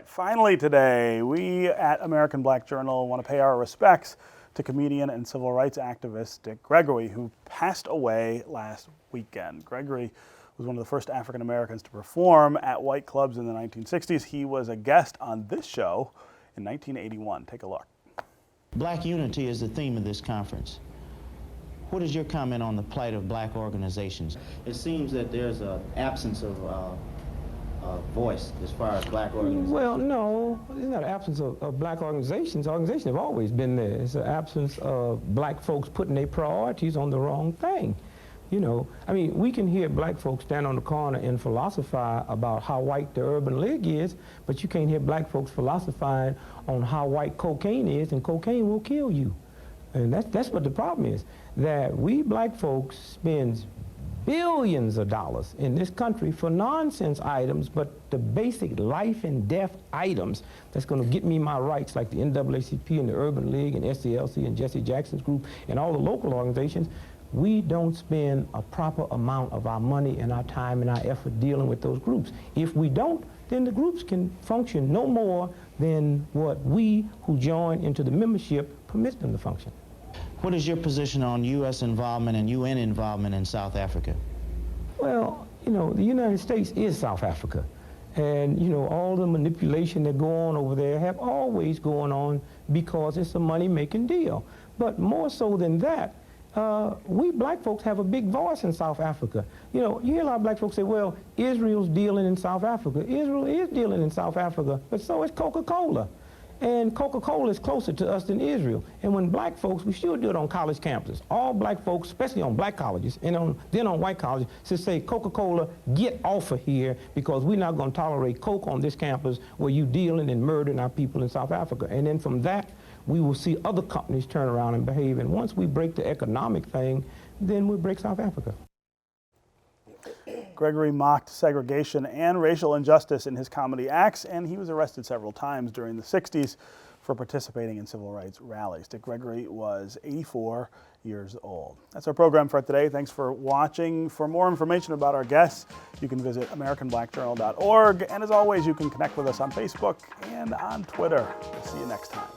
Finally today, we at American Black Journal want to pay our respects to comedian and civil rights activist Dick Gregory, who passed away last weekend. Gregory was one of the first African Americans to perform at white clubs in the 1960s. He was a guest on this show in 1981. Take a look. Black unity is the theme of this conference. What is your comment on the plight of black organizations? It seems that there's an absence of voice as far as black organizations. Well, no, it's not an absence of black organizations. Organizations have always been there. It's an absence of black folks putting their priorities on the wrong thing. You know, I mean, we can hear black folks stand on the corner and philosophize about how white the urban league is, but you can't hear black folks philosophizing on how white cocaine is, and cocaine will kill you. And that's what the problem is, that we black folks spend billions of dollars in this country for nonsense items, but the basic life and death items that's going to get me my rights, like the NAACP and the Urban League and SCLC and Jesse Jackson's group and all the local organizations, we don't spend a proper amount of our money and our time and our effort dealing with those groups. If we don't, then the groups can function no more than what we who join into the membership permit them to function. What is your position on U.S. involvement and UN involvement in South Africa? Well, you know, the United States is South Africa. And, you know, all the manipulation that go on over there have always gone on because it's a money-making deal. But more so than that, we black folks have a big voice in South Africa. You know, you hear a lot of black folks say, well, Israel's dealing in South Africa. Israel is dealing in South Africa, but so is Coca-Cola. And Coca-Cola is closer to us than Israel. And when black folks, we should do it on college campuses. All black folks, especially on black colleges, and then on white colleges, should say, Coca-Cola, get off of here, because we're not going to tolerate Coke on this campus where you dealing and murdering our people in South Africa. And then from that, we will see other companies turn around and behave. And once we break the economic thing, then we'll break South Africa. Gregory mocked segregation and racial injustice in his comedy acts, and he was arrested several times during the 60s for participating in civil rights rallies. Dick Gregory was 84 years old. That's our program for today. Thanks for watching. For more information about our guests, you can visit AmericanBlackJournal.org. And as always, you can connect with us on Facebook and on Twitter. See you next time.